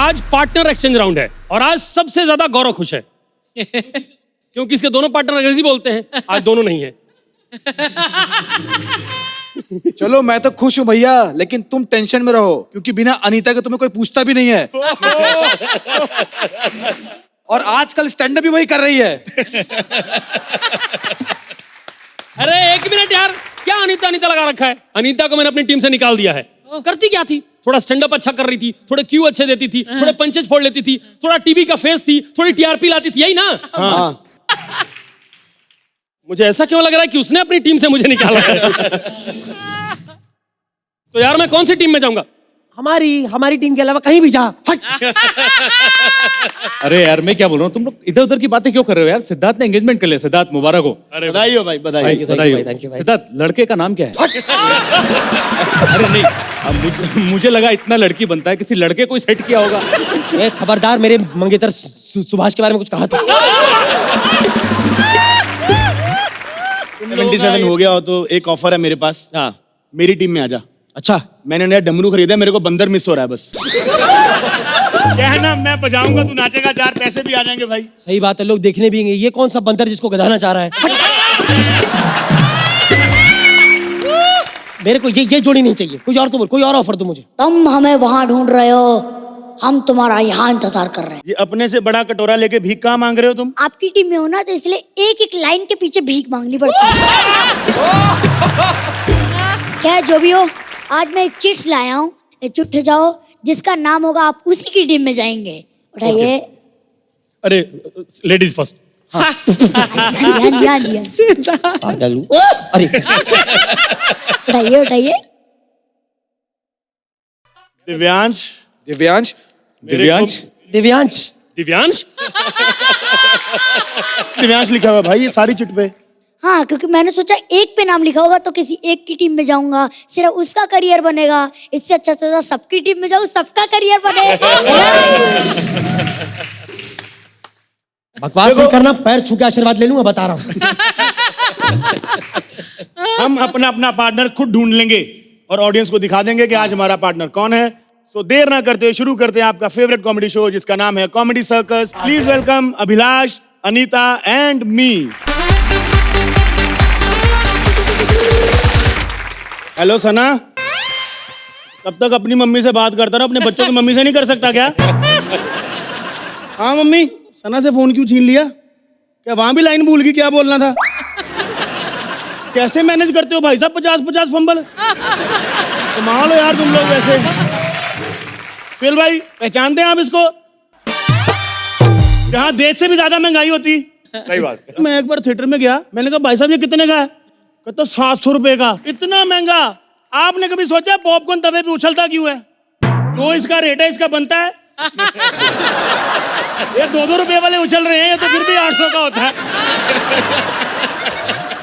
आज partner exchange round है और आज सबसे ज्यादा गौरव खुश है क्योंकि इसके दोनों पार्टनर अंग्रेजी बोलते हैं, आज दोनों नहीं है। चलो मैं तो खुश हूँ भैया, लेकिन तुम टेंशन में रहो क्योंकि बिना अनीता के तुम्हें कोई पूछता भी नहीं है। और आजकल स्टैंड अप भी वही कर रही है। अरे एक मिनट यार, क्या अनीता अनीता लगा रखा है? अनीता को मैंने अपनी टीम से निकाल दिया है। करती क्या थी? थोड़ा स्टैंड अप अच्छा कर रही थी, थोड़े क्यू अच्छे देती थी, थोड़े पंचेज फोड़ लेती थी, थोड़ा टीवी का फेस थी, थोड़ी टीआरपी लाती थी, यही ना? हाँ। मुझे ऐसा क्यों लग रहा है कि उसने अपनी टीम से मुझे निकाला है? तो यार मैं कौन सी टीम में जाऊंगा? हमारी टीम के अलावा कहीं भी जा। अरे यार मैं क्या बोल रहा हूँ, तुम लोग इधर उधर की बातें क्यों कर रहे हो यार? सिद्धार्थ ने एंगेजमेंट कर लिया। सिद्धार्थ मुबारक हो। अरे बधाई हो भाई, बधाई। बधाई हो। सिद्धार्थ लड़के का नाम क्या है? अरे नहीं, अब मुझे लगा इतना लड़की बनता है, किसी लड़के को सेट किया होगा। ए, खबरदार, मेरे मंगेतर सुभाष के बारे में कुछ कहा तो। 77 हो गया हो तो एक ऑफर है मेरे पास। हाँ, मेरी टीम में आजा। अच्छा। मैंने नया डमरू खरीदा है, मेरे को बंदर मिस हो रहा है बस। क्या है ना, मैं बजाऊंगा तू नाचेगा, 4 पैसे भी आ जाएंगे भाई। सही बात है, लोग देखने भी आएंगे। ये कौन सा बंदर जिसको गधाना चाह रहा है? मेरे को ये जोड़ी नहीं चाहिए, कोई और तो बोल, कोई और ऑफर दो मुझे। तुम हमें वहां ढूंढ रहे हो, हम तुम्हारा यहाँ इंतजार कर रहे हैं। ये अपने से बड़ा कटोरा लेके भीख कहाँ मांग रहे हो तुम? आपकी टीम में हो ना, तो इसलिए एक एक लाइन के पीछे भीख मांगनी पड़ती है। क्या जो भी हो, आज मैं एक चिट्स लाया हूँ, ये चुट जाओ, जिसका नाम होगा आप उसी की टीम में जाएंगे। उठाइए। अरे लेडीज फर्स्ट। हाँ जी, हाँ जी। अरे उठाइए उठाइए। दिव्यांश। दिव्यांश। दिव्यांश। दिव्यांश। दिव्यांश। दिव्यांश लिखा हुआ भाई ये सारी चिट पे। हाँ, क्योंकि मैंने सोचा एक पे नाम लिखा होगा तो किसी एक की टीम में जाऊंगा, सिर्फ उसका करियर बनेगा। इससे अच्छा सोचा सबकी टीम में जाऊं, सबका करियर बने। बकवास नहीं करना, पैर छू के आशीर्वाद ले लूंगा, बता रहा हूँ। हम अपना अपना पार्टनर खुद ढूंढ लेंगे और ऑडियंस को दिखा देंगे कि आज हमारा पार्टनर कौन है। सो देर ना करते हुए शुरू करते हैं आपका फेवरेट कॉमेडी शो जिसका नाम है comedy circus. Please welcome Abhilash, Anita and me. Hello Sana, कब तक अपनी मम्मी से बात करता रहा, अपने बच्चों की मम्मी से नहीं कर सकता क्या? हाँ मम्मी, सना से फोन क्यों छीन लिया? क्या वहां भी लाइन भूल गई, क्या बोलना था? कैसे मैनेज करते हो भाई साहब 50-50 फंबल? कमाल हो यार तुम लोग वैसे। फिर भाई पहचानते हैं आप इसको? यहाँ देश से भी ज्यादा महंगाई होती। सही बात। मैं एक बार थिएटर में गया, मैंने कहा भाई साहब ये कितने का है? कहता 700 रुपए का। इतना महंगा? आपने कभी सोचा पॉपकॉर्न तवे पे उछलता क्यों है? जो इसका रेट है इसका बनता है। ये 2-2 रुपए वाले उछल रहे हैं, ये तो फिर भी 800 का होता है।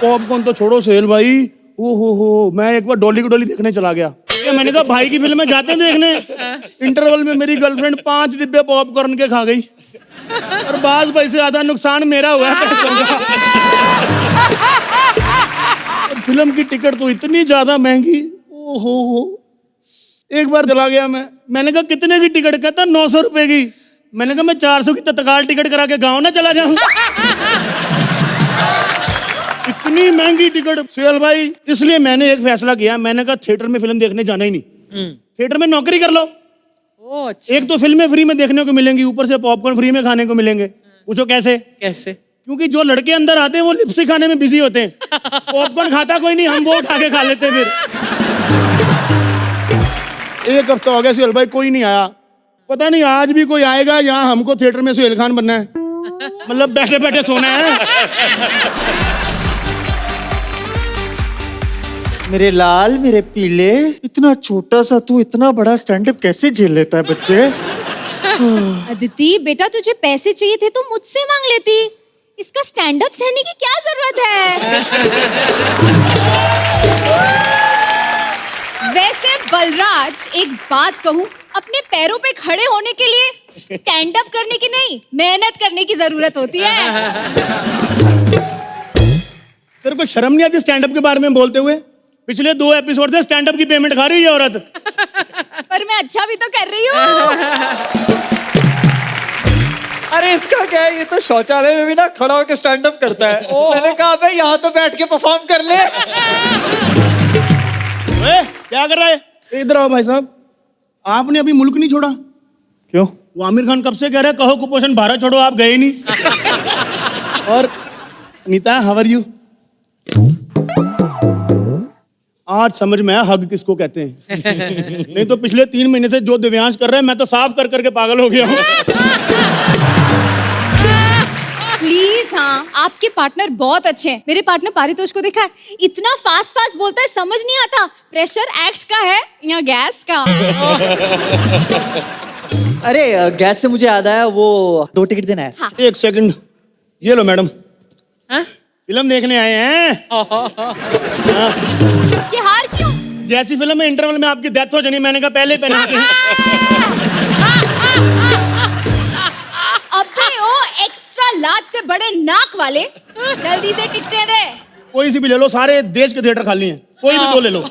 पॉपकॉर्न तो छोड़ो सेल भाई, हो मैं एक बार डॉली की डॉली देखने चला गया। मैंने कहा भाई की फिल्म में जाते हैं देखने। इंटरवल में मेरी गर्लफ्रेंड 5 डिब्बे पॉपकॉर्न के खा गई और बाद पैसे ज्यादा नुकसान मेरा हुआ है पैसों का। फिल्म की टिकट तो इतनी ज्यादा महंगी। ओहो, एक बार चला गया मैंने कहा कितने की टिकट? कहता 900 रुपए की। मैंने कहा मैं 400 की तत्काल टिकट करा के गाँव ना चला जाऊं। इतनी महंगी टिकट। सुहेल भाई, इसलिए मैंने एक फैसला किया, मैंने कहा थिएटर में फिल्म देखने जाना ही नहीं। थिएटर में नौकरी कर लो। अच्छा। एक तो फिल्में फ्री में देखने को मिलेंगी, ऊपर से पॉपकॉर्न फ्री में खाने को मिलेंगे। पूछो कैसे? कैसे? क्योंकि जो लड़के अंदर आते हैं वो लिपस्टिक खाने में बिजी होते हैं। पॉपकॉर्न खाता कोई नहीं, हम वो उठा के खा लेते हैं। फिर एक हफ्ता हो गया सुहेल भाई, कोई नहीं आया। पता नहीं आज भी कोई आएगा। यहाँ हमको थिएटर में सुहेल खान बनना है, मतलब बैठे बैठे सोना है। मेरे लाल, मेरे पीले, इतना छोटा सा तू इतना बड़ा स्टैंड अप कैसे झेल लेता है बच्चे? अदिति बेटा, तुझे पैसे चाहिए थे तो मुझसे मांग लेती, इसका स्टैंड अप सहने की क्या जरूरत है? वैसे बलराज, एक बात कहूँ, अपने पैरों पे खड़े होने के लिए स्टैंड अप करने की नहीं, मेहनत करने की जरूरत होती है। तेरे को शर्म नहीं आती स्टैंड अप के बारे में बोलते हुए? पिछले 2 एपिसोड से स्टैंड अप की पेमेंट खा रही है औरत। पर मैं अच्छा भी तो कर रही हूँ। अरे इसका क्या है, ये तो शौचालय में भी ना खड़ा होकर स्टैंड अप करता है। मैंने कहा भाई यहाँ तो बैठ के परफॉर्म कर ले। क्या कर रहा है? इधर आओ भाई साहब। आपने अभी मुल्क नहीं छोड़ा? क्यों? वो आमिर खान कब से कह रहे हैं कहो कुपोषण भारत छोड़ो, आप गए नहीं। और नीता, हाउ आर यू? आज समझ में आया हग किसको कहते हैं। नहीं तो पिछले 3 महीने से जो दिव्यांश कर रहे हैं मैं तो साफ कर करके पागल हो गया हूँ। प्लीज हाँ, आपके पार्टनर बहुत अच्छे हैं। मेरे पार्टनर पारितोष को देखा है, इतना फास्ट फास्ट बोलता है, समझ नहीं आता प्रेशर एक्ट का है या गैस का। अरे गैस से मुझे याद आया, वो 2 टिकट देना है। हाँ। 1 सेकंड, ये लो मैडम। फिल्म देखने आए हैं। ये हार क्यों? जैसी फिल्म में इंटरवल में आपकी डेथ हो जानी, मैंने कहा पहले पहना के। अबे ओ एक्स्ट्रा लार्ज से बड़े नाक वाले, जल्दी से टिकटें दे। कोई सी भी ले लो, सारे देश के थिएटर खाली हैं, कोई भी 2 ले लो।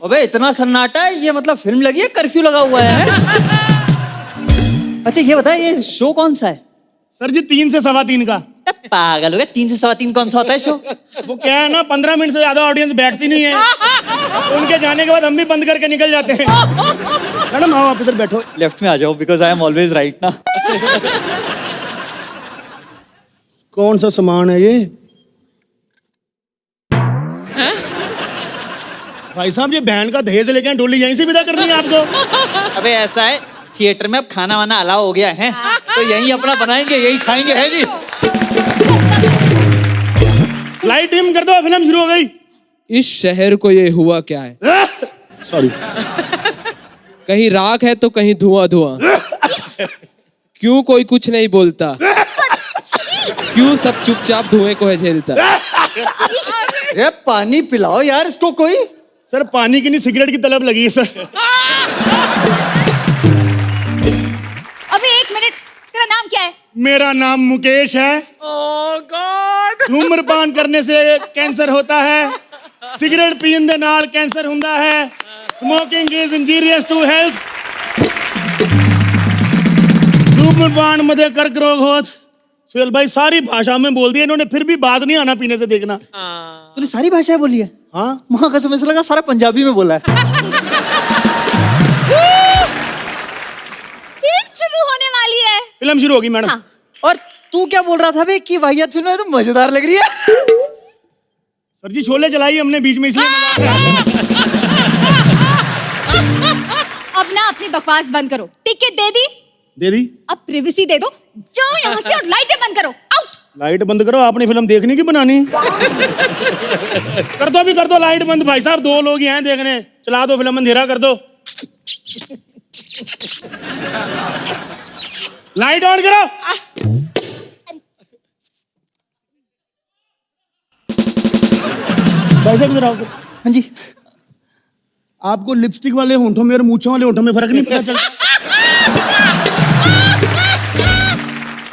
अबे इतना सन्नाटा है, ये मतलब फिल्म लगी है, कर्फ्यू लगा हुआ है? अच्छा ये बता, ये शो कौन सा है? सर जी 3 से 3:15 का। पागल हो गया, 3 से 3:15 कौन सा होता है शो? वो क्या है ना, 15 मिनट से ज्यादा ऑडियंस बैठती नहीं है। उनके जाने के बाद हम भी बंद करके निकल जाते हैं। मैडम आओ, आप इधर बैठो। लेफ्ट में आ जाओ, because I am always right ना। कौन सा सामान है ये? भाई साहब, ये बहन का दहेज लेके आए, डोली यहीं से विदा करनी है आपको? अबे ऐसा है, थिएटर में अब खाना वाना अलाउ हो गया है, तो यहीं अपना बनाएंगे, यही खाएंगे, है जी। लाइट डिम कर दो, फिल्म शुरू हो गई। इस शहर को ये हुआ क्या है? सॉरी। कहीं राख है तो कहीं धुआं धुआं। क्यों कोई कुछ नहीं बोलता? क्यों सब चुपचाप धुएं को है झेलता? ये पानी पिलाओ यार इसको कोई। सर पानी की नहीं, सिगरेट की तलब लगी है सर। अबे 1 मिनट, तेरा नाम क्या है? मेरा नाम मुकेश है। धूम्रपान करने से कैंसर होता है, सिगरेट पीन दे नाल कैंसर हुंदा है। Smoking is injurious to health. धूम्रपान मध्य कर्क रोग होत। सुहेल भाई सारी भाषा में बोल दिया इन्होंने, फिर भी बात नहीं आना पीने से देखना। तूने सारी भाषाएं बोली है? हाँ, वहां का समझ लगा सारा पंजाबी में बोला है। फिल्म शुरू होने वाली है। फिल्म शुरू होगी मैडम। हाँ। और तू क्या बोल रहा था बे कि वाहियात फिल्म है तो मजेदार लग रही है? सर जी शोले चलाई हमने बीच में, इसलिए मजा आ रहा है। अब ना अपनी बकवास बंद करो। टिकट दे दी? दे दी। अब प्रिवेसी दे दो। जाओ यहाँ से और लाइटें बंद करो। आउट। लाइट बंद करो, आपने फिल्म देखनी की बनानी? कर दो, भी कर दो लाइट बंद। भाई साहब 2 लोग ही हैं देखने, चला दो फिल्म, अंधेरा कर दो। लाइट ऑन करो। भाई साहब इधर आओ। हाँ जी। आपको लिपस्टिक वाले होंठों में और मूंछों वाले होंठों में फर्क नहीं पता चलता?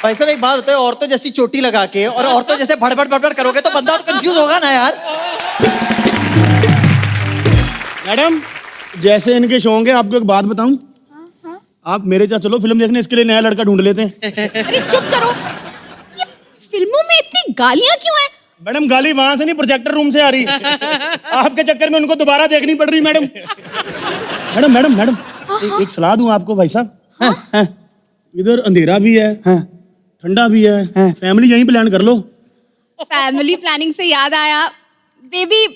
भाई साहब एक बात होता है, औरतों जैसी चोटी लगा के और औरतों जैसे भड़बड़ भड़बड़ करोगे तो बंदा तो कंफ्यूज होगा ना यार। मैडम जैसे इनके शौक है, आपको एक बात बताऊं? आप मेरे साथ चलो फिल्म देखने, इसके लिए नया लड़का ढूंढ लेते हैं। अरे चुप करो। ये फिल्मों में इतनी गालियां क्यों हैं? मैडम गाली वहां से नहीं, प्रोजेक्टर रूम से आ रही। आपके चक्कर में उनको दोबारा देखनी पड़ रही। मैडम मैडम मैडम मैडम एक सलाह दूं आपको भाई साहब। इधर अंधेरा भी है, ठंडा भी है, फैमिली यहीं प्लान कर लो। फैमिली प्लानिंग से याद आया, बेबी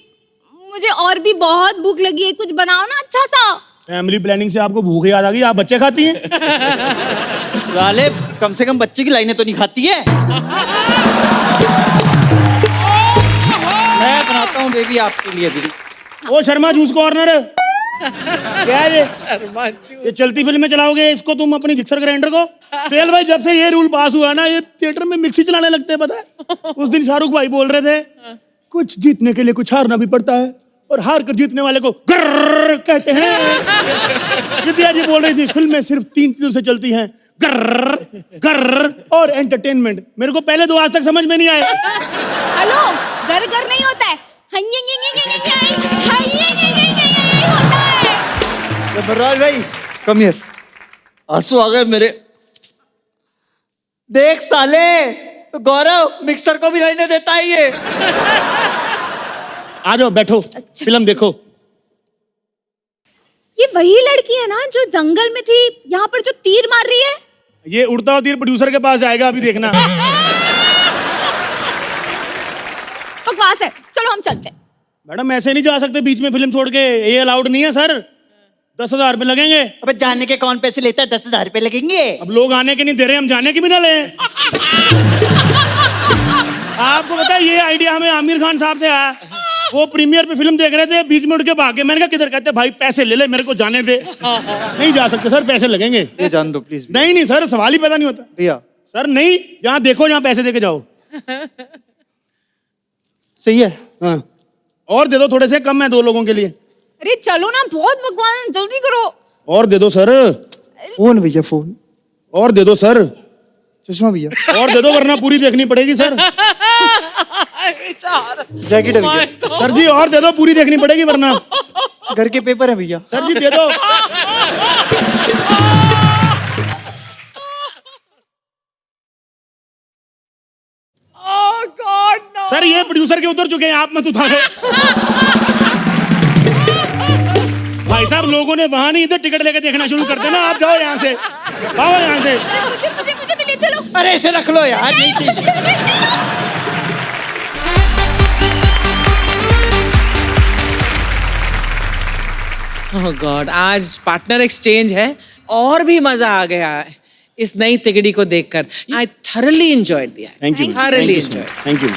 मुझे और भी बहुत भूख लगी है, कुछ बनाओ ना अच्छा सा। फैमिली प्लानिंग से आपको भूख याद आ गई? आप बच्चे खाती हैं? साले कम से कम बच्चे की लाइनें तो नहीं खाती है। मैं बनाता हूँ बेबी आपके लिए भी। वो शर्मा जूस कॉर्नर क्या है ये? शर्मा जूस। ये चलती फिल्म में चलाओगे इसको तुम, अपनी मिक्सर ग्राइंडर को? फेल भाई जब से ये रूल पास हुआ ना, ये थिएटर में मिक्सी चलाने लगते हैं, पता है? उस दिन शाहरुख भाई बोल रहे थे कुछ जीतने के लिए कुछ हारना भी पड़ता है, और हार कर जीतने वाले को गर्र कहते हैं। विद्या जी बोल रही थी फिल्में सिर्फ 3 चीजों से चलती हैं, गर्र गर्र और एंटरटेनमेंट। मेरे को पहले 2 आज तक समझ में नहीं आए। हेलो, गर गर नहीं होता है, होता है। बलराज भाई कम हियर। आंसू आ गए मेरे। देख साले, तो गौरव मिक्सर को भी रहने देता है ये। आ जाओ बैठो, फिल्म देखो। ये वही लड़की है ना जो दंगल में थी, यहाँ पर जो तीर मार रही है? ये उड़ता हुआ तीर प्रोड्यूसर के पास आएगा, अभी देखना। बकवास है, चलो हम चलते हैं। मैडम ऐसे नहीं जा सकते बीच में फिल्म छोड़ के, ये अलाउड नहीं है सर। 10,000 रुपए लगेंगे। अबे जाने के कौन पैसे लेता है? 10,000 रुपए लगेंगे। अब लोग आने के नहीं दे रहे, हम जाने के भी ना ले। आपको पता है ये आइडिया हमें आमिर खान साहब से आया। वो प्रीमियर पे फिल्म देख रहे थे, बीच में उठ के भागे। मैंने कहा किधर? कहते भाई पैसे ले ले, मेरे को जाने दे। नहीं जा सकते सर, पैसे लगेंगे। ये जान दो प्लीज। नहीं नहीं सर, सवाल ही पैदा नहीं होता भैया। सर नहीं, जहाँ देखो जहाँ पैसे दे के जाओ। सही है। हाँ, और दे दो थोड़े से, कम है 2 लोगों के लिए। अरे चलो ना, बहुत भगवान, जल्दी करो। और दे दो सर। फोन भैया, फोन। और दे दो सर। चश्मा भैया। और दे दो, वरना पूरी देखनी पड़ेगी सर। जैकेट है भैया। सर जी और दे दो, पूरी देखनी पड़ेगी वरना। घर के पेपर है भैया। सर जी दे दो। सर ये प्रोड्यूसर के उतर चुके हैं, आप मत उतारो। भाई साहब लोगों ने वहां नहीं, इधर टिकट लेके देखना शुरू कर देना। आप जाओ यहाँ से, आओ यहाँ से। मुझे मुझे मुझे भी ले चलो। अरे इसे रख लो यार, नहीं चाहिए। ओह गॉड, आज पार्टनर एक्सचेंज है और भी मजा आ गया है इस नई तिगड़ी को देखकर। आई थॉरली एंजॉयड दिया। Thank you, thoroughly enjoyed. Thank you.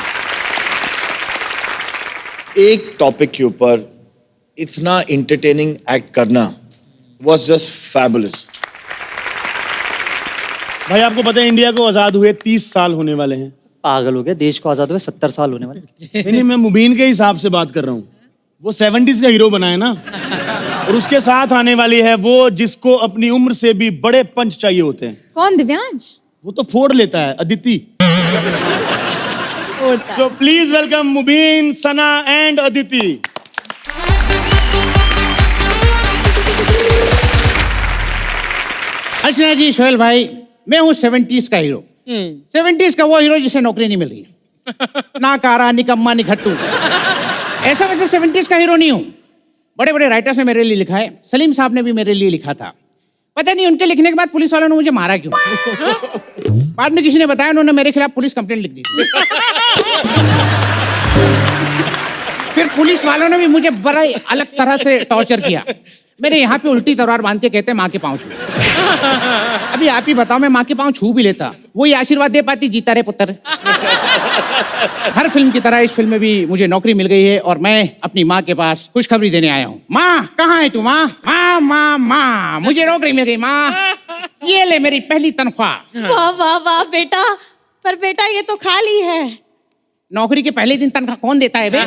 एक टॉपिक के ऊपर इतना इंटरटेनिंग एक्ट करना was just fabulous। भाई आपको पता है इंडिया को आजाद हुए 30 साल होने वाले हैं। पागल हो गया, देश को आजाद हुए 70 साल होने वाले। नहीं मैं मुबीन के हिसाब से बात कर रहा हूँ। वो 70s का हीरो बना है ना, और उसके साथ आने वाली है वो जिसको अपनी उम्र से भी बड़े पंच चाहिए होते हैं। कौन? दिव्यांश? वो तो फोड़ लेता है, Aditi. So please welcome Mubeen, Sana and Aditi. Archana ji, Sohail भाई, मैं हूँ 70s का हीरो। 70s का वो हीरो जिसे नौकरी नहीं मिल रही। ना कारा, निकम्मा, निखट्टू। ऐसा वैसे 70s का हीरो नहीं हूँ। बड़े बड़े राइटर्स ने मेरे लिए लिखा है। सलीम साहब ने भी मेरे लिए लिखा था। पता नहीं उनके लिखने के बाद पुलिस वालों ने मुझे मारा क्यों। बाद में किसी ने बताया, उन्होंने मेरे खिलाफ पुलिस कंप्लेंट लिख दी। फिर पुलिस वालों ने भी मुझे बड़ा ही अलग तरह से टॉर्चर किया। मेरे यहाँ पे उल्टी तलवार बांध के कहते माँ के पाँव छू। अभी आप ही बताओ, मैं माँ के पाँव छू भी लेता, वही आशीर्वाद दे पाती, जीता रे पुत्र। हर फिल्म की तरह इस फिल्म में भी मुझे नौकरी मिल गई है और मैं अपनी माँ के पास खुशखबरी देने आया हूँ। माँ कहाँ है तू? माँ माँ माँ माँ, मुझे नौकरी मिल गई माँ, ये ले मेरी पहली तनख्वाह। वाह वाह वाह बेटा, पर बेटा ये तो खाली है। नौकरी के पहले दिन तनख्वाह कौन देता है बे?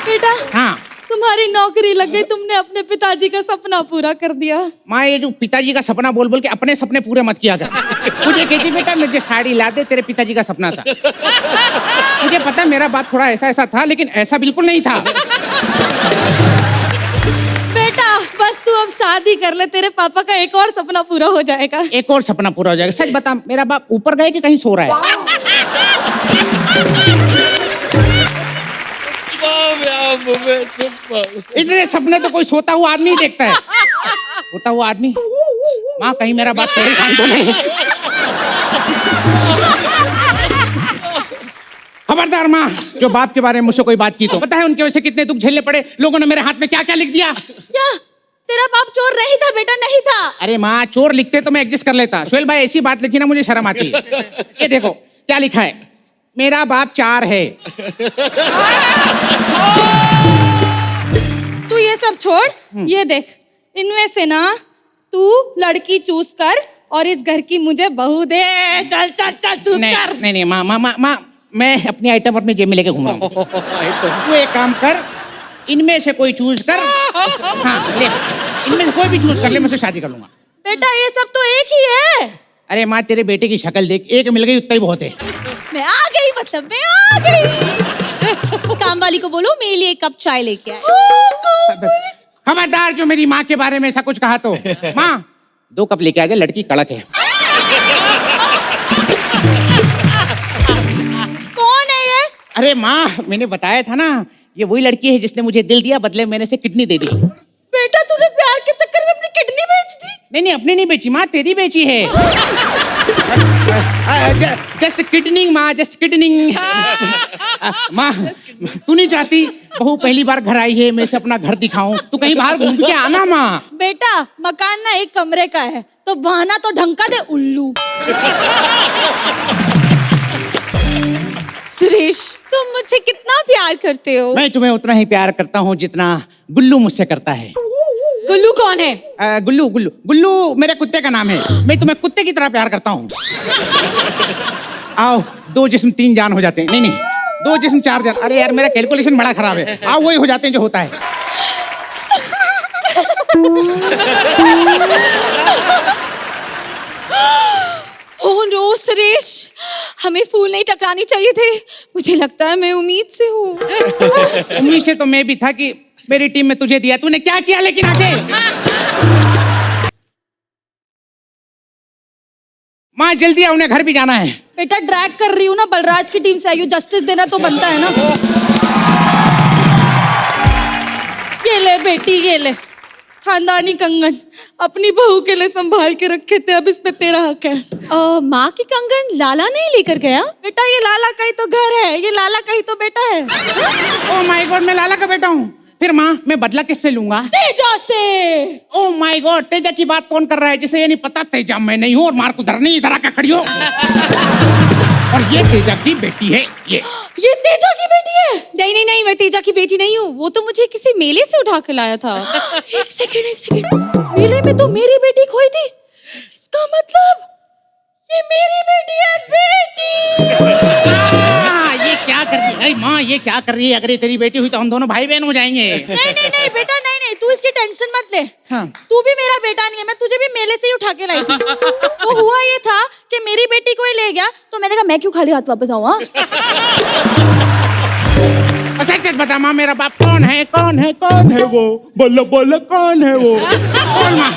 बेटा हाँ तुम्हारी नौकरी लग गई, तुमने अपने पिताजी का सपना पूरा कर दिया। माँ, ये जो पिताजी का सपना बोल बोल के अपने सपने पूरे मत किया कर। मुझे कहती बेटा मुझे साड़ी ला दे, तेरे पिताजी का सपना था। मुझे पता मेरा बात थोड़ा ऐसा ऐसा था, लेकिन ऐसा बिल्कुल नहीं था। बेटा बस तू अब शादी कर ले, तेरे पापा का एक और सपना पूरा हो जाएगा। एक और सपना पूरा हो जाएगा। सच बता, मेरा बाप ऊपर गए कि कहीं सो रहा है? इतने सपने तो कोई सोता हुआ आदमी ही देखता है। सोता हुआ आदमी। माँ कहीं मेरा बाप परेशान तो नहीं? खबरदार माँ, जो बाप के बारे में मुझसे कोई बात की तो। पता है उनके वजह से कितने दुख झेलने पड़े। लोगों ने मेरे हाथ में क्या क्या लिख दिया। क्या तेरा बाप चोर नहीं था बेटा? नहीं था। अरे माँ, चोर लिखते तो मैं एडजस्ट कर लेता। सोहेल भाई ऐसी बात लिखी ना मुझे शर्म आती है। ये देखो क्या लिखा है, मेरा बाप 4 है। तू ये सब छोड़, ये देख, इनमें से ना तू लड़की चूज कर और इस घर की मुझे बहू दे। चल चल चल चूज कर। नहीं माँ माँ माँ माँ, मैं अपनी आइटम अपनी जेब में लेके घूम रहा हूँ। तू एक काम कर, इनमें से कोई चूज कर। हाँ ले, इनमें से कोई भी चूज कर ले, मैं उससे शादी कर लूंगा। बेटा ये सब तो एक ही है। अरे माँ, तेरे बेटे की शक्ल देख, एक मिल गई उतना ही बहुत है। मैं आ गई, मतलब मैं आ गई। उस काम वाली को बोलो मेरे लिए 1 कप चाय लेके आए। खबरदार जो मेरी माँ के बारे में ऐसा कुछ कहा तो। माँ 2 कप लेके आ जा, लड़की कड़क है। कौन है ये? अरे माँ, मैंने बताया था ना, ये वही लड़की है जिसने मुझे दिल दिया, बदले मैंने से किडनी दे दी। बेटा तूने प्यार के चक्कर में अपनी किडनी बेच दी? नहीं, अपनी नहीं बेची माँ, तेरी बेची है। जस्ट किडनिंग माँ, जस्ट किडनिंग। माँ, तू नहीं चाहती बहू पहली बार घर आई है, मैं इसे अपना घर दिखाऊं, तू कहीं बाहर घूम के आना माँ। बेटा मकान ना एक कमरे का है, तो बहाना तो ढंग का दे उल्लू। सुरेश, तुम मुझसे कितना प्यार करते हो? मैं तुम्हें उतना ही प्यार करता हूँ जितना गुल्लू मुझसे करता है। गुल्लू कौन है? गुल्लू गुल्लू गुल्लू मेरे कुत्ते का नाम है। मैं तुम्हें कुत्ते की तरह प्यार करता हूँ। आओ, 2 जिस्म 3 जान हो जाते हैं। नहीं, 2 जिस्म 4 जान। अरे यार, मेरा कैलकुलेशन बड़ा खराब है। आओ, वही हो जाते हैं जो होता है। ओह नो सुरेश, हमें फूल नहीं टकरानी चाहिए थे। मुझे लगता है मैं उम्मीद से हूँ। उम्मीद से तो मैं भी था कि मेरी टीम में तुझे दिया। तूने क्या किया लेकिन आगे? माँ जल्दी आओ, उन्हें घर भी जाना है। बेटा ड्रैग कर रही हूँ ना, बलराज की टीम से आई हूँ, जस्टिस देना तो बनता है ना। ये ले बेटी, ये ले खानदानी कंगन, अपनी बहू के लिए संभाल के रखे थे, अब इस पे तेरा हक है। माँ की कंगन लाला नहीं लेकर गया? बेटा ये लाला का ही तो घर है, ये लाला का ही तो बेटा है। ओह माय गॉड, मैं लाला का बेटा हूँ। फिर माँ, मैं बदला किससे लूंगा? तेजा से। ओह माय गॉड, तेजा की बात कौन कर रहा है? जिसे ये नहीं पता तेजा मैं नहीं हूँ, और मार को धर नहीं, इधर आकर खड़ी हो। और ये तेजा की बेटी है। ये तेजा की बेटी है? नहीं, मैं तेजा की बेटी नहीं हूँ। वो तो मुझे किसी मेले से उठा के लाया था। एक सेकंड, मेले में तो मेरी बेटी खोई थी। इसका मतलब ये मेरी बेटी है। ये क्या कर रही है माँ? ये क्या कर रही है? अगर ये तेरी बेटी हुई तो हम दोनों भाई बहन हो जाएंगे। नहीं बेटा, नहीं, तू इसकी टेंशन मत ले। हाँ। तू भी मेरा बेटा नहीं है, मैं तुझे भी मेले से ही उठा के लाई थी। वो हुआ ये था कि मेरी बेटी को ही ले गया, तो मैंने कहा मैं क्यों खाली हाथ वापस आऊँ। सच बता माँ, मेरा बाप कौन है? कौन है वो? बोलो कौन है वो? कौन माँ?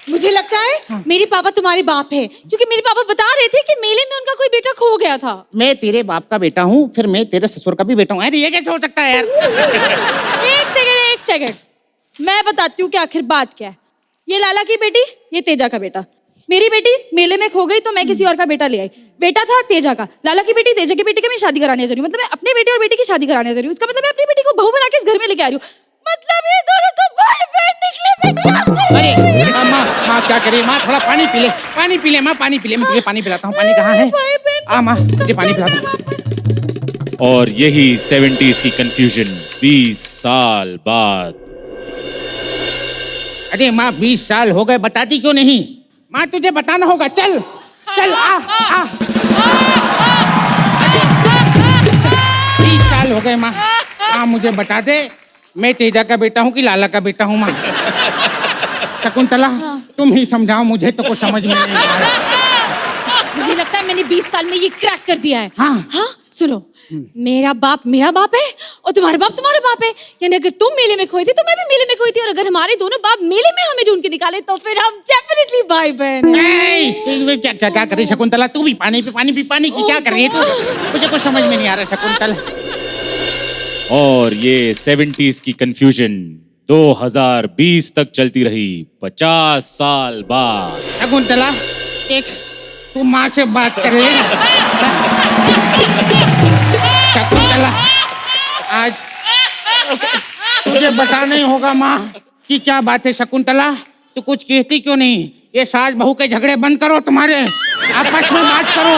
मुझे लगता है मेरे पापा तुम्हारे बाप है, क्योंकि मेरे पापा बता रहे थे कि मेले में उनका कोई बेटा खो गया था। मैं तेरे बाप का बेटा हूँ, फिर मैं तेरे ससुर का भी बेटा हूँ। अरे ये कैसे हो सकता है यार? एक सेकंड, मैं बताती हूँ कि आखिर बात क्या है। ये लाला की बेटी, ये तेजा का बेटा। मेरी बेटी मेले में खो गई तो मैं किसी और का बेटा ले आई। बेटा था तेजा का, लाला की बेटी तेजा की बेटी का मैं शादी कराने जा रही हूँ। मतलब मैं अपने बेटे और बेटी की शादी कराने जा रही हूँ। इसका मतलब मैं अपनी बेटी को बहू बना के इस घर में लेके आ रही हूँ। मतलब ये दोनों तो भाई बहन निकले। मैं क्या करूं? अरे माँ क्या करे? माँ थोड़ा पानी पी ले माँ, पानी पी ले। मैं तुझे पानी पिलाता हूँ। पानी कहाँ है? माँ तुझे पानी पिलाता हूँ। और यही 70s की कंफ्यूजन 20 साल बाद। अरे माँ 20 साल हो गए, बताती क्यों नहीं? माँ तुझे बताना होगा। चल आ 20 साल हो गए माँ। मुझे बता दे, मैं तेजा का बेटा हूँ कि लाला का बेटा हूँ? माँ शकुंतला, तुम ही समझाओ, मुझे तो कुछ समझ में नहीं आ रहा। मुझे लगता है मैंने 20 साल में ये क्रैक कर दिया है। हाँ? सुनो, मेरा बाप है और तुम्हारा बाप है। यानी अगर तुम मेले में खोई थी तो मैं भी मेले में खोई थी, और अगर हमारे दोनों बाप मेले में हमें ढूंढ के निकाले तो फिर हम डेफिनेटली भाई बहन हैं। क्या कर रही शकुंतला? तू भी पानी की क्या कर रही है तू? मुझे कुछ समझ में नहीं आ रहा शकुंतला। और ये 70s की कंफ्यूजन 2020 तक चलती रही, 50 साल बाद। शकुंतला देख, तू माँ से बात कर ले। शकुंतला, आज तुझे बताना ही होगा माँ कि क्या बात है। शकुंतला, तू कुछ कहती क्यों नहीं? ये सास बहू के झगड़े बंद करो, तुम्हारे आपस में बात करो।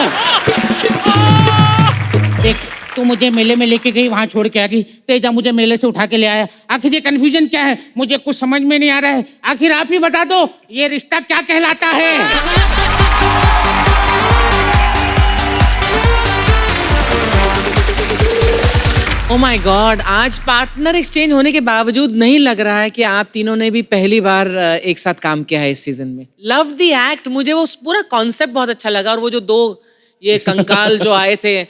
देख, तू मुझे मेले में लेके गई, वहां छोड़ के आ गई। तेजा मुझे मेले से उठा के ले आया। आखिर ये कंफ्यूजन क्या है? मुझे कुछ समझ में नहीं आ रहा है। आखिर आप ही बता दो, ये रिश्ता क्या कहलाता है? ओ माय गॉड, आज पार्टनर एक्सचेंज होने के बावजूद नहीं लग रहा है कि आप तीनों ने भी पहली बार एक साथ काम किया है इस सीजन में। लव द एक्ट, मुझे वो पूरा कॉन्सेप्ट बहुत अच्छा लगा। और वो जो 2 ये कंकाल जो आए थे,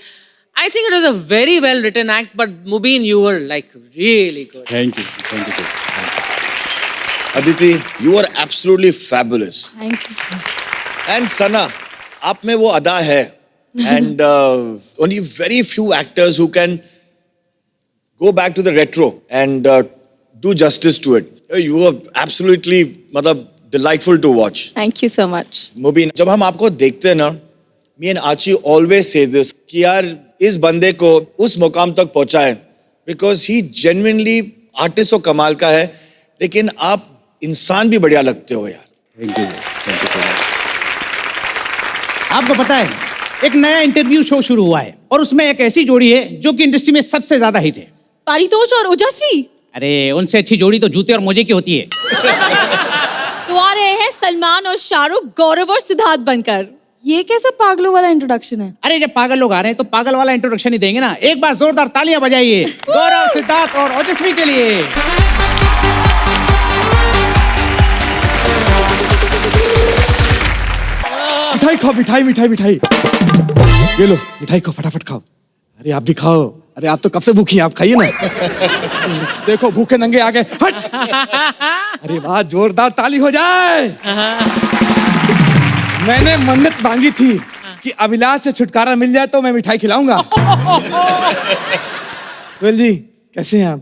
I think it was a very well written act, but Mubin, you were like really good. Thank you. Aditi, you are absolutely fabulous. Thank you, sir. And Sana, आप में वो अदा है and only very few actors who can go back to the retro and do justice to it. You were absolutely मतलब delightful to watch. Thank you so much. मुबीन, जब हम आपको देखते हैं ना, me and Archie always say this कि यार इस बंदे को उस मुकाम तक पहुंचा है because he genuinely artist और कमाल का है, लेकिन आप इंसान भी बढ़िया लगते हो यार. Thank you. Thank you so much. आपको पता है एक नया इंटरव्यू शो शुरू हुआ है और उसमें एक ऐसी जोड़ी है जो कि इंडस्ट्री में सबसे ज्यादा हिट है. पारितोष और ओजस्वी. अरे उनसे अच्छी जोड़ी तो जूते और मोजे की होती है. तो आ रहे हैं सलमान और शाहरुख गौरव और सिद्धार्थ बनकर. ये कैसा पागलों वाला इंट्रोडक्शन है? अरे जब पागल लोग आ रहे हैं तो पागल वाला इंट्रोडक्शन ही देंगे ना. एक बार जोरदार तालियां बजाइए गौरव, सिद्धार्थ और ओजस्वी के लिए. मिठाई खाओ, मिठाई मिठाई मिठाई. ये लो मिठाई खाओ, फटाफट खाओ. अरे आप भी खाओ. अरे आप तो कब से भूखी हैं, आप खाइए ना. देखो भूखे नंगे आ गए. हट. अरे वाह, जोरदार ताली हो जाए. मैंने मन्नत मांगी थी कि अभिलाष से छुटकारा मिल जाए तो मैं मिठाई खिलाऊंगा. सुहेल जी कैसे हैं आप?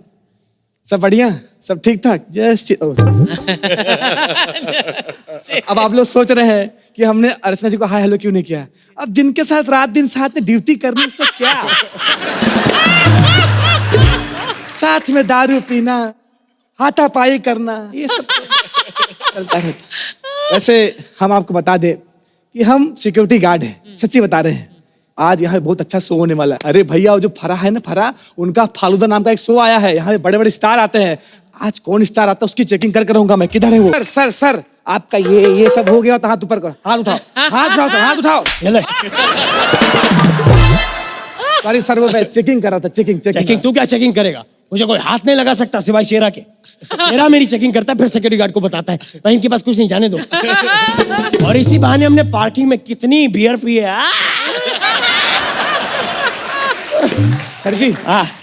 सब बढ़िया, सब ठीक ठाक. जस्ट अब आप लोग सोच रहे हैं कि हमने अर्चना जी को हाय हेलो क्यों नहीं किया. अब जिनके साथ रात दिन साथ में ड्यूटी करनी, उसको क्या साथ में दारू पीना, हाथापाई करना, ये सब चलता रहता. वैसे हम आपको बता दें कि हम सिक्योरिटी गार्ड हैं. सच्ची बता रहे हैं. आज यहाँ बहुत अच्छा शो होने वाला है. अरे भैया वो जो फरा है ना, फरा, उनका फालूदा नाम का एक शो आया है. यहाँ पे बड़े बड़े स्टार आते हैं. आज कौन स्टार आता है उसकी चेकिंग कर रहूंगा मैं. किधर है वो? सर सर सर आपका ये सब हो गया तो हाथ ऊपर करो. हाथ उठाओ, हाथ उठाओ, हाथ उठाओ. सॉरी सर, वो मैं चेकिंग कर रहा था. चेकिंग तू क्या चेकिंग करेगा? मुझे कोई हाथ नहीं लगा सकता सिवाय शेरा के. शेरा मेरी चेकिंग करता है, फिर सिक्योरिटी गार्ड को बताता है भाई इनके पास कुछ नहीं, जाने दो. और इसी बहाने हमने पार्किंग में कितनी बियर पी है. सर जी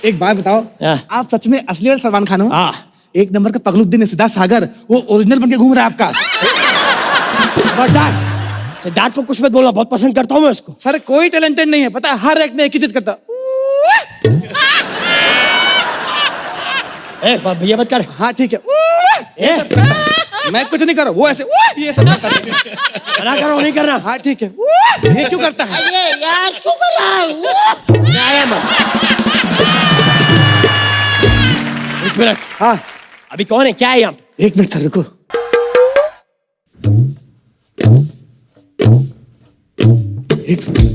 एक बात बताओ, आप सच में असली वाले सलमान खान हो? एक नंबर का पगलुद्दीन है सिद्धार्थ सागर, वो ओरिजिनल बन के घूम रहा है आपका. सिद्धार्थ को कुछ मत बोलना, बहुत पसंद करता हूँ मैं उसको. सर कोई टैलेंटेड नहीं है, पता है, हर एक में एक ही चीज करता. भैया मत कर. हाँ ठीक है. मैं कुछ नहीं कर रहा, वो ऐसे ये सब करता है. मना करो, नहीं करना. हाँ ठीक है. ये क्यों करता है? अरे यार क्यों कर रहा है? एक मिनट. हाँ अभी कौन है, क्या है यहाँ? एक मिनट सर रुको.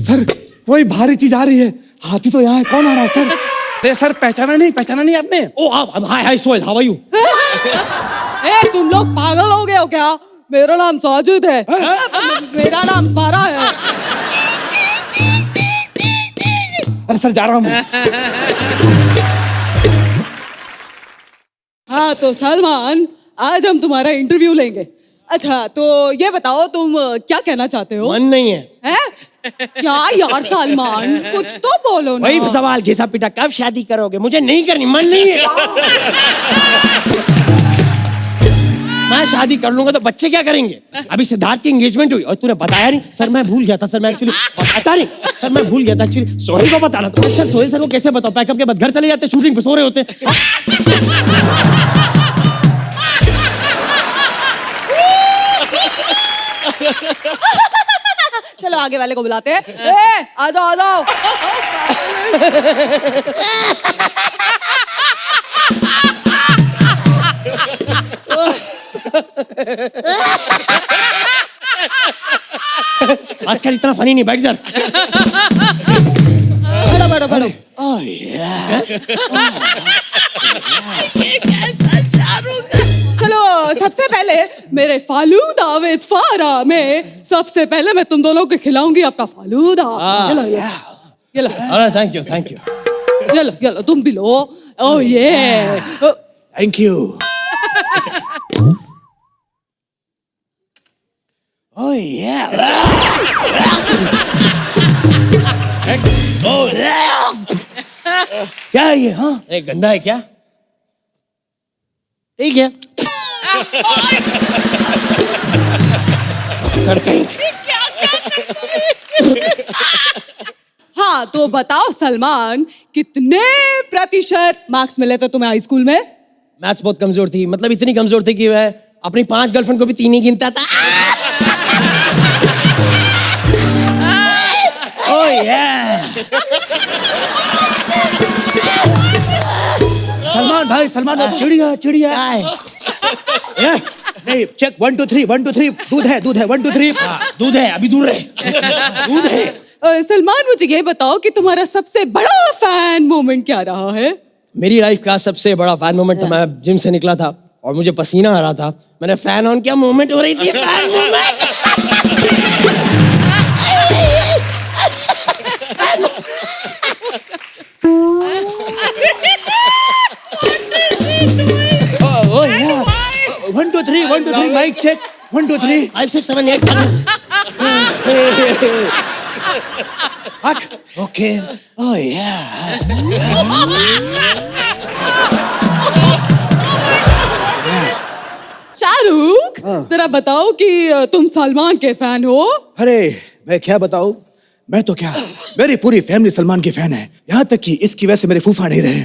सर कोई भारी चीज आ रही है. हाथी तो यहाँ है. कौन आ रहा है सर? अरे सर पहचाना नहीं आपने? ओ हाय सोहेल, हाउ आर यू? ए तुम लोग पागल हो गए हो क्या? मेरा नाम साजिद है. मेरा नाम सारा है. अरे सर जा रहा हूँ मैं. हाँ तो सलमान, आज हम तुम्हारा इंटरव्यू लेंगे. अच्छा तो ये बताओ तुम क्या कहना चाहते हो? मन नहीं है. हैं? क्या यार सलमान, कुछ तो बोलो ना. वही सवाल, घिसा पिटा, कब शादी करोगे? मुझे नहीं करनी, मन नहीं है. मैं शादी कर लूंगा तो बच्चे क्या करेंगे? अभी सिद्धार्थ की एंगेजमेंट हुई और तूने बताया नहीं. सर मैं भूल गया था सर, मैं एक्चुअली पता नहीं सर, मैं भूल गया था एक्चुअली. सोहेल को बताना था. सर सोहेल सर को कैसे बताओ? पैकअप के बाद घर चले जाते, शूटिंग पे सो रहे होते. चलो आगे वाले को बुलाते हैं. ए, आ जाओ आ जाओ. आजकल इतना फनी नहीं, बैठ इधर. बैठो बैठो. चलो सबसे पहले मेरे फालूदा विद फारा में सबसे पहले मैं तुम दोनों को खिलाऊंगी अपना फालूदा. ये लो. Thank you. ये लो तुम भी लो. ओह ये. Thank you. Oh yeah. क्या है ये? हाँ गंदा है क्या? ठीक है. क्या हाँ तो बताओ सलमान, कितने प्रतिशत मार्क्स मिले थे तुम्हें हाई स्कूल में? मैथ्स बहुत कमजोर थी, मतलब इतनी कमजोर थी कि मैं अपनी 5 गर्लफ्रेंड को भी 3 ही गिनता था। ओह सलमान भाई चिड़िया चिड़िया नहीं, चेक 1 2 3 1 2 3 दूध है 1 2 3 दूध है, अभी दूर रहे। दूध है। सलमान मुझे ये बताओ कि तुम्हारा सबसे बड़ा फैन मोमेंट क्या रहा है? मेरी लाइफ का सबसे बड़ा फैन मोमेंट था, मैं जिम से निकला था और मुझे पसीना आ रहा था, मैंने फैन ऑन किया, मोमेंट हो रही थी fan moment. Oh yeah 1 2 3 1 2 3 mic check 1 2 3 5 6 7 8 okay oh yeah Shahrukh, जरा बताओ कि तुम सलमान के फैन हो? अरे मैं क्या बताऊं, मैं तो क्या, मेरी पूरी फैमिली सलमान की फैन है, यहाँ तक कि इसकी वजह से मेरे फूफा नहीं रहे।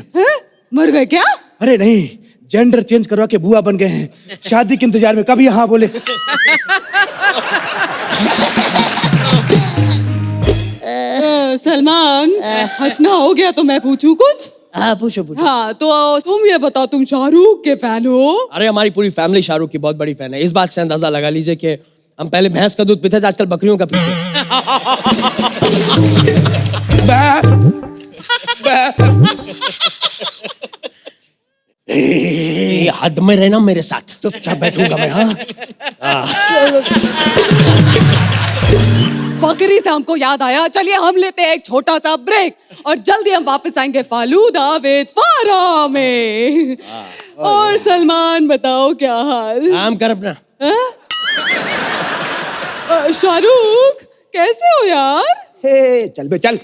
मर गए क्या? अरे नहीं, जेंडर चेंज करवा के बुआ बन गए हैं, शादी के इंतजार में कभी हाँ बोले। सलमान, हंसना हो गया तो मैं पूछूं कुछ? हाँ पूछो पूछो। हाँ तो तुम ये बताओ, तुम शाहरुख के फैन हो? अरे हमारी पूरी फैमिली शाहरुख की बहुत बड़ी फैन है, इस बात से अंदाजा लगा लीजिए कि हम पहले भैंस का दूध पीते थे, आजकल बकरियों का पीते हैं। हद में रहना मेरे साथ, चुपचाप बैठूंगा मैं। हाँ बकरी से हमको याद आया, चलिए हम लेते हैं एक छोटा सा ब्रेक और जल्दी हम वापस आएंगे फालूदा विद फारा में। और सलमान बताओ क्या हाल? काम कर अपना। शाहरुख कैसे हो यार? हे चल बे चल।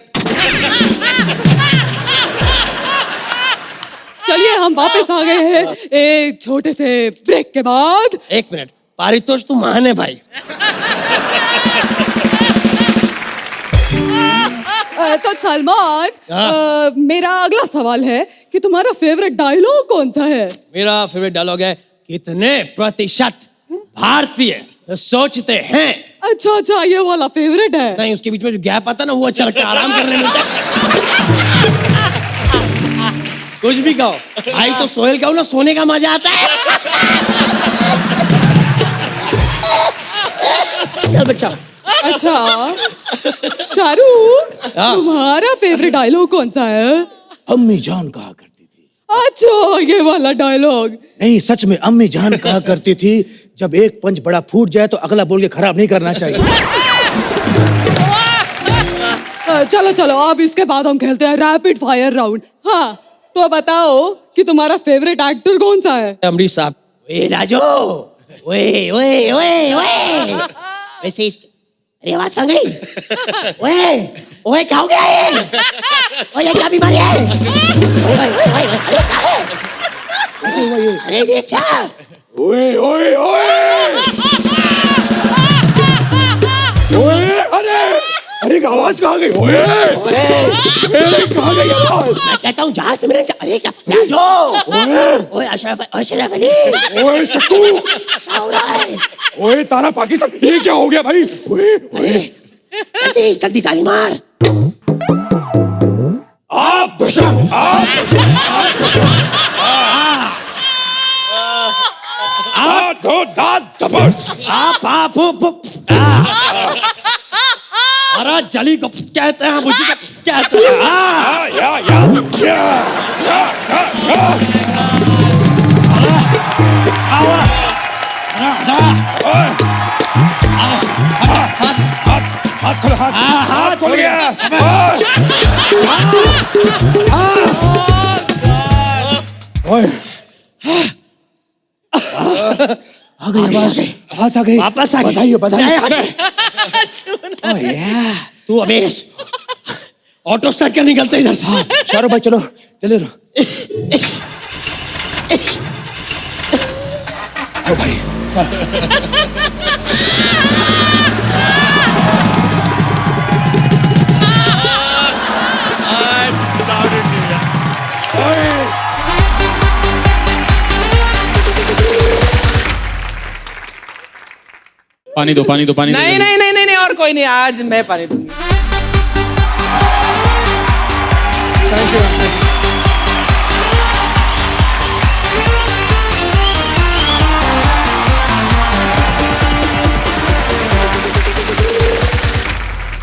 चलिए हम वापस आ गए हैं एक छोटे से ब्रेक के बाद। 1 मिनट, पारितोष तू महान है भाई। तो सलमान, मेरा अगला सवाल है कि तुम्हारा फेवरेट डायलॉग कौन सा है? मेरा फेवरेट डायलॉग है, कितने प्रतिशत भारतीय सोचते हैं। अच्छा ये वाला फेवरेट है? नहीं, उसके बीच में जो गैप आता ना वो अच्छा लगता है, आराम करने मिलता है। कुछ भी कहो भाई, तो सोहेल कहो ना, सोने का मजा आता है। चल बच्चा। अच्छा शाहरुख, तुम्हारा फेवरेट डायलॉग कौन सा है? अम्मी जान कहा करती थी। अच्छा ये वाला डायलॉग? नहीं सच में अम्मी जान कहा करती थी, जब एक पंच बड़ा फूट जाए तो अगला बोल के खराब नहीं करना चाहिए। चलो अब इसके बाद हम खेलते हैं रैपिड फायर राउंड। हाँ तो बताओ कि तुम्हारा फेवरेट एक्टर कौन सा है? अमरीश साहब। ओए राजू, ओए ओए ओए ओए, वैसे इसकी अरे आवाज कहाँ गई? ओए ओए क्या हो गया ये? ओए क्या बीमारी है? ओए ओए ओए ओए, अरे क्या है? अरे ये क्या? ओए ओए ओए ओए, अरे आवाज कहाँ गई? ओए कहाँ गई आवाज? मैं कहता हूँ जहाँ से मेरे, अरे क्या राजू? ओए अशरफ अली, ओए सक्कू, क्या हो रहा है? ओए तारा पाकिस्तान, ये क्या हो गया भाई? ओए ओए जल्दी ताली मार। आप बशम, आप दो दांत दबस, आप अरे जली को कहते हैं, मुझे कहते हैं। हाथ खोल गया। आ गई आवाज आ गई, वापस आ गई। बधाई बधाई। तू अमेश ऑटो स्टार्ट कर, निकलते इधर से। शाहरुख भाई चलो चले रहो। ओ भाई पानी दो पानी दो पानी दो नहीं नहीं नहीं नहीं नहीं, और कोई नहीं, आज मैं पानी दूंगी।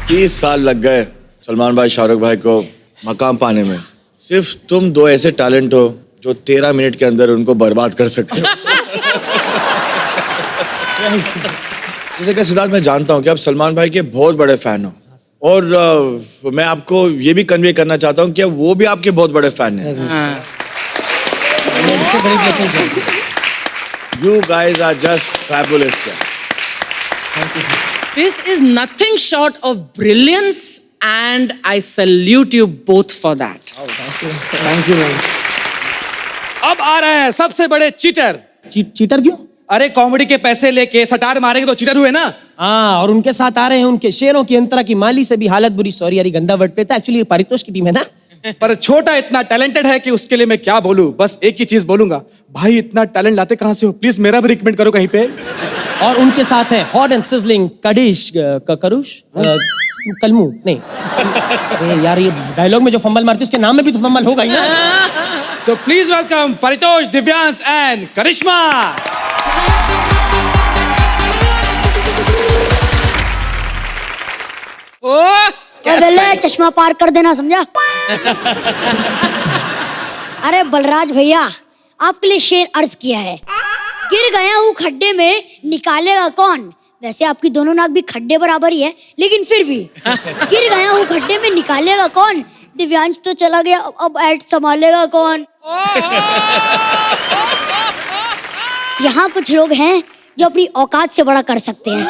तीस साल लग गए सलमान भाई शाहरुख भाई को मकाम पाने में। सिर्फ तुम दो ऐसे टैलेंट हो जो 13 मिनट के अंदर उनको बर्बाद कर सकते हो। जैसे कि सिद्धार्थ, मैं जानता हूँ कि आप सलमान भाई के बहुत बड़े फैन हो, और मैं आपको ये भी कन्वे करना चाहता हूँ कि वो भी आपके बहुत बड़े फैन हैं। You guys are just fabulous. This is nothing short of brilliance and I salute you both for that. Thank you ma'am. अब आ रहे हैं सबसे बड़े चीटर। चीटर क्यों? अरे कॉमेडी के पैसे लेके सटार मारेंगे तो चीटर हुए ना। हाँ, और उनके साथ आ रहे हैं उनके शेरों की अंतरा की माली से भी हालत बुरी। सॉरी यार, गंदा वर्ड पे था, एक्चुअली पारितोष की टीम है ना। पर छोटा इतना टैलेंटेड है कि उसके लिए मैं क्या बोलूं। बस एक ही चीज बोलूंगा, भाई इतना टैलेंट लाते कहां से हो? प्लीज मेरा भी रिकमेंड करो कहीं पे। और उनके साथ है हॉट एंड सिजलिंग कडिश करुष कलमू नहीं। अरे यार, ये डायलॉग में जो फंबल मारती है उसके नाम में भी तो फंबल होगा ही ना। So please welcome Paritosh, Divyansh and Karishma. पहले चश्मा पार कर देना, समझा? अरे बलराज भैया, आपके लिए शेर अर्ज किया है। गिर गया हूँ खड्डे में, निकालेगा कौन? वैसे आपकी दोनों नाक भी खड्डे बराबर ही है, लेकिन फिर भी गिर गया हूँ खड्डे में, निकालेगा कौन? दिव्यांश तो चला गया, अब ऐड संभालेगा कौन? यहाँ कुछ लोग हैं जो अपनी औकात से बड़ा कर सकते हैं।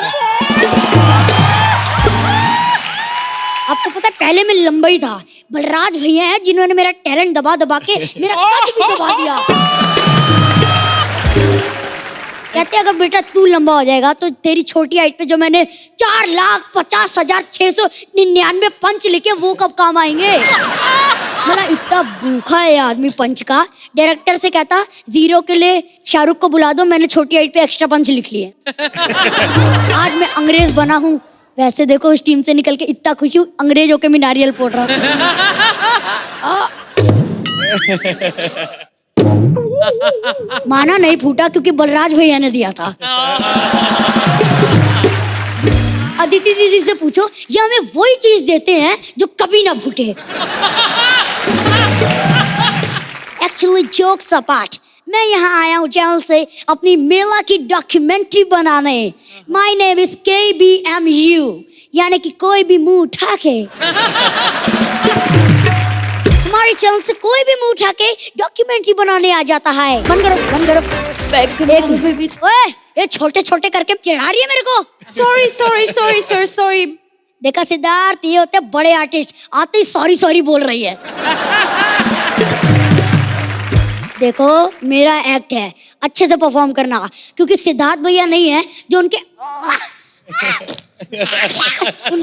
आपको पता है, पहले मैं लंबा ही था। बलराज भैया हैं जिन्होंने मेरा टैलेंट दबा दबा के मेरा कद भी दबा दिया। कहते अगर बेटा तू लंबा हो जाएगा तो तेरी छोटी हाइट पे जो मैंने 4,50,699 पंच लिखे वो कब काम आएंगे? मेरा इतना भूखा है आदमी पंच का। डायरेक्टर से कहता 0 के लिए शाहरुख को बुला दो, मैंने छोटी हाइट पे एक्स्ट्रा पंच लिख लिए। आज मैं अंग्रेज बना हूँ। वैसे देखो, उस टीम से निकल के इतना खुश हूँ, अंग्रेज होके मैं नारियल फोड़ रहा हूँ। माना नहीं फूटा क्योंकि बलराज भैया ने दिया था। अदिति दीदी से पूछो, ये हमें वही चीज देते हैं जो कभी ना फूटे। एक्चुअली जोक्स अपार्ट, मैं यहाँ आया हूँ चैनल से अपनी मेला की डॉक्यूमेंट्री बनाने। माय नेम इज KBMU, यानी कि कोई भी मुंह उठा के हमारे चैनल से कोई भी मुंह उठा के डॉक्यूमेंट्री बनाने आ जाता है। बंद करो बंद करो। ओए, ये छोटे छोटे करके चिढ़ा रही है मेरे को। Sorry sorry sorry sir sorry. देखा सिद्धार्थ, ये होते बड़े आर्टिस्ट, आते ही सॉरी सॉरी बोल रही है। देखो, मेरा एक्ट है, अच्छे से परफॉर्म करना, क्योंकि सिद्धार्थ भैया नहीं है जो उनके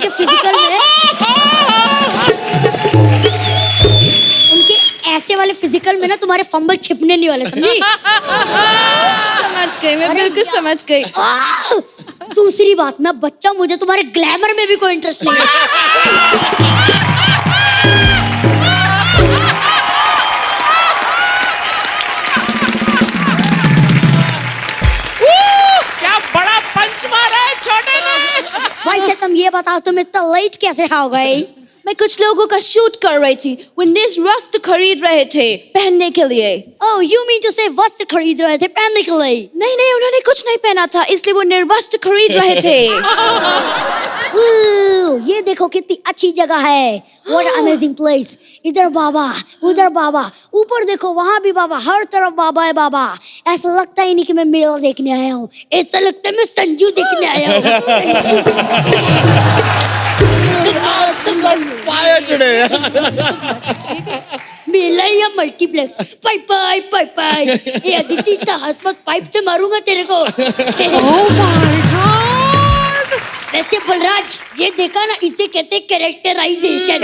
फिजिकल में, उनके ऐसे वाले फिजिकल में ना तुम्हारे फंबल छिपने नहीं वाले, समझी? समझ गई मैं, बिल्कुल समझ गई। दूसरी बात, मैं बच्चा, मुझे तुम्हारे ग्लैमर में भी कोई इंटरेस्ट नहीं है। भाई से तुम ये बताओ, तुम इतना लेट कैसे हो गई? मैं कुछ लोगों का शूट कर रही थी, वो वस्त्र खरीद रहे थे पहनने के लिए। Oh, you mean to say वस्त्र खरीद रहे थे पहनने के लिए? नहीं नहीं, उन्होंने कुछ नहीं पहना था, इसलिए वो निर्वस्त्र खरीद रहे थे। ये देखो कितनी अच्छी जगह है। What an amazing place. इधर बाबा, उधर बाबा, ऊपर देखो वहाँ भी बाबा, हर तरफ बाबा है बाबा। ऐसा लगता ही नहीं कि मैं मेला देखने आया हूँ, ऐसा लगता है मैं संजू देखने आया हूँ। मेला या मल्टीप्लेक्स? पाई पाई पाई पाई। ये अदिति इतना हंसमत पाइप से मारूंगा तेरे को। वैसे बलराज, ये देखा ना, इसे कहते हैं कैरेक्टराइजेशन।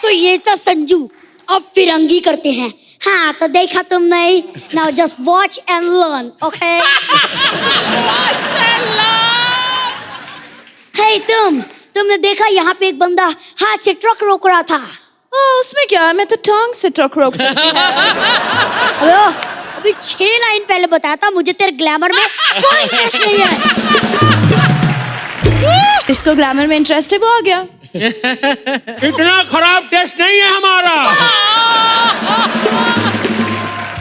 तो ये था संजू। अब फिरंगी करते हैं। हाँ तो देखा तुम नहीं। Now just watch and learn, okay? Hey तुमने देखा यहाँ पे एक बंदा हाथ से ट्रक रोक रहा था। उसमें क्या, मैं तो टांग से ट्रक रोक सकती हूँ। अभी 6 लाइन पहले बताया था मुझे तेरे ग्लैमर में कोई इंटरेस्ट नहीं है। इसको ग्लैमर में इंटरेस्ट है, वो आ गया। इतना खराब टेस्ट नहीं है हमारा।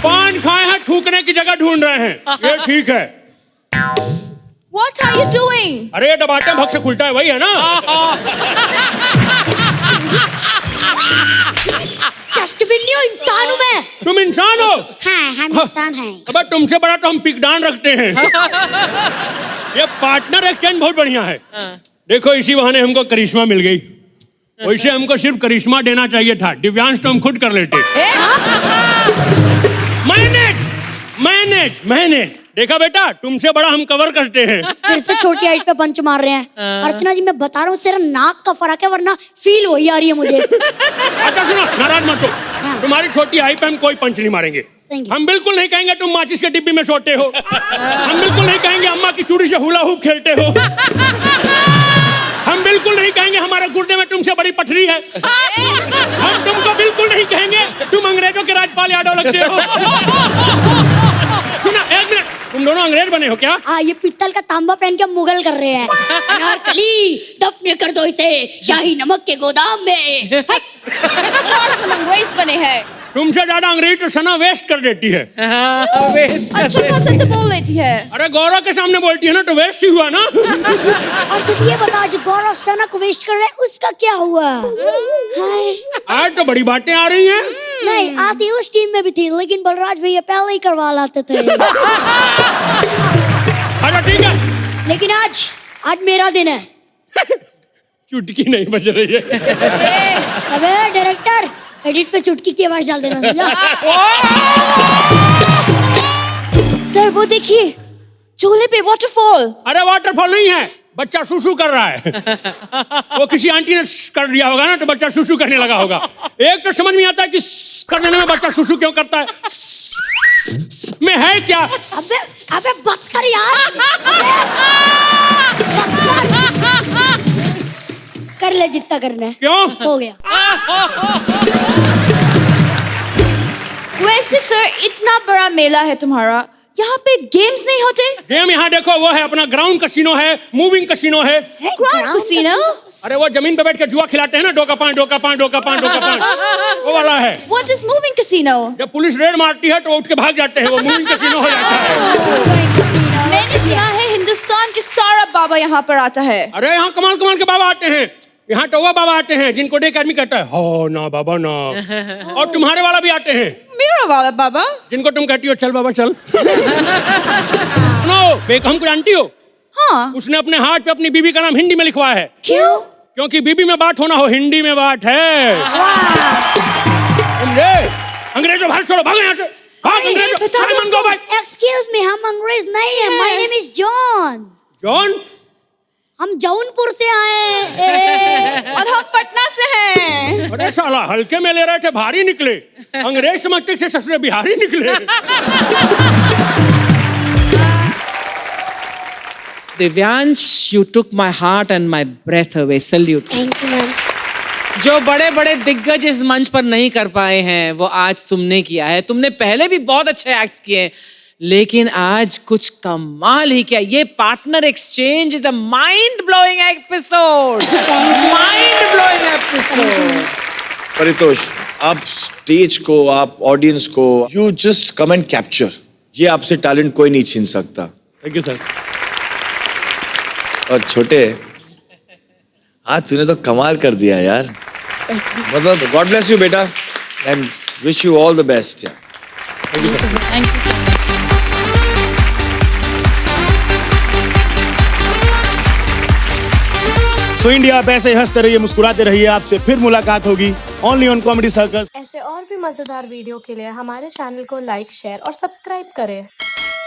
पान खाए हैं, थूकने की जगह ढूंढ रहे हैं, ये ठीक है। What are you doing? अरे ये टमाटर भग से खुलता है, वही है ना? डस्टबिन नहीं हो, इंसान हूँ मैं। तुम इंसान हो? हाँ, हम इंसान हैं। अब तुमसे बड़ा तो हम पिकडान रखते हैं। ये पार्टनर एक्सचेंज बहुत बढ़िया है। देखो इसी बहाने हमको करिश्मा मिल गई। वैसे हमको सिर्फ करिश्मा देना चाहिए था, दिव्यांश तो हम खुद कर लेते। मैनेज देखा बेटा, तुमसे बड़ा हम कवर करते हैं। फिर से छोटी हाइट पे पंच मार रहे हैं। अर्चना जी मैं बता रहा हूँ, सिर्फ नाक का फर्क है, वरना फील वही आ रही है मुझे। अच्छा सुनो, नाराज मत हो। तुम्हारी छोटी हाइट पे हम कोई पंच नहीं मारेंगे। हम बिल्कुल नहीं कहेंगे तुम माचिस के डिब्बी में सोते हो। हम बिल्कुल नहीं कहेंगे अम्मा की चूड़ी से हुला हुप खेलते हो। हम बिल्कुल नहीं कहेंगे हमारे गुर्दे में तुमसे बड़ी पथरी है। हम तुमको बिल्कुल नहीं कहेंगे तुम अंग्रेजों के राजपाल यादव लगते हो। सुना, एक मिनट, तुम दोनों अंग्रेज बने हो क्या? हाँ, ये पित्तल का तांबा पहन के मुगल कर रहे हैं। अनारकली, दफन कर दो इसे शाही नमक के गोदाम में। अंग्रेज बने हैं। तुमसे ज्यादा अंग्रेजी तो सना वेस्ट कर देती है। अच्छा खासा तो बोल लेती है। अरे गौरव के सामने बोलती है ना तो वेस्ट ही हुआ ना। और तुम ये बताओ, जो गौरव सना को वेस्ट कर रहे हैं उसका क्या हुआ? आज तो बड़ी बातें आ रही हैं। नहीं, आती उस टीम में भी थी, लेकिन बलराज भैया पहले ही करवा लाते थे। अच्छा ठीक है, लेकिन आज मेरा दिन है। चुटकी नहीं बज रही है। अबे डायरेक्टर, एडिट पे चुटकी की आवाज डाल देना, समझा? सर वो देखिए, चूल्हे पे वाटरफॉल। अरे वाटरफॉल नहीं है, बच्चा सुसु कर रहा है। वो किसी आंटी ने कर दिया होगा ना तो बच्चा सुसु करने लगा होगा। एक तो समझ नहीं आता है कि करने में बच्चा सुसु क्यों करता है। में है क्या? अबे बस कर यार। बस कर ले जितना करना है। क्यों? हो गया। वैसे सर, इतना बड़ा मेला है तुम्हारा, यहाँ पे गेम्स नहीं होते? गेम यहाँ देखो, वो है अपना ग्राउंड कसिनो है, मूविंग कसिनो है। Ground casino? अरे वो जमीन पे बैठ के जुआ खिलाते हैं ना, डोका पान वो वाला है। What is moving casino? जब पुलिस रेड मारती है तो उठ के भाग जाते हैं, वो मूविंग कसिनो हो जाता है। मैंने सुना है हिंदुस्तान के सारा बाबा यहाँ पर आता है। अरे यहाँ कमाल के बाबा आते हैं। यहाँ तो वो बाबा आते हैं जिनको देख आदमी कहता है हो ना बाबा ना। और तुम्हारे वाला भी आते हैं। मेरा वाला बाबा? जिनको तुम कहती हो चल बाबा चल। सुनो, बेगम को जानती हो? हाँ। उसने अपने हाथ पे अपनी बीबी का नाम हिंदी में लिखवाया है। क्यों? क्योंकि बीबी में बात होना हो, हिंदी में बात है। अंग्रेजों भाग, छोड़ो, भागो यहाँ से। Excuse me, हम अंग्रेज नहीं है। My name is John. John? हम जौनपुर से आए और हम पटना से हैं। अरे साला, हल्के में ले रहे थे, भारी निकले। अंग्रेज समझते थे, ससुरे बिहारी निकले। Divyansh, you took my heart and my breath away. Salute. Thank you, ma'am. जो बड़े बड़े दिग्गज इस मंच पर नहीं कर पाए हैं वो आज तुमने किया है। तुमने पहले भी बहुत अच्छे एक्ट्स किए हैं, लेकिन आज कुछ कमाल ही किया। ये partner exchange is a mind blowing episode. Mind blowing episode. Paritosh, आप स्टेज को, आप ऑडियंस को, you just come and capture. ये आपसे टैलेंट कोई नहीं छीन सकता। Thank you sir. और छोटे, आज तूने तो कमाल कर दिया यार। मतलब गॉड ब्लेस यू बेटा and wish you all the best. Thank you sir. Thank you sir. So India, आप ऐसे ही हंसते रहिए, मुस्कुराते रहिए। आपसे फिर मुलाकात होगी ओनली ऑन कॉमेडी सर्कस। ऐसे और भी मजेदार वीडियो के लिए हमारे चैनल को लाइक, शेयर और सब्सक्राइब करें।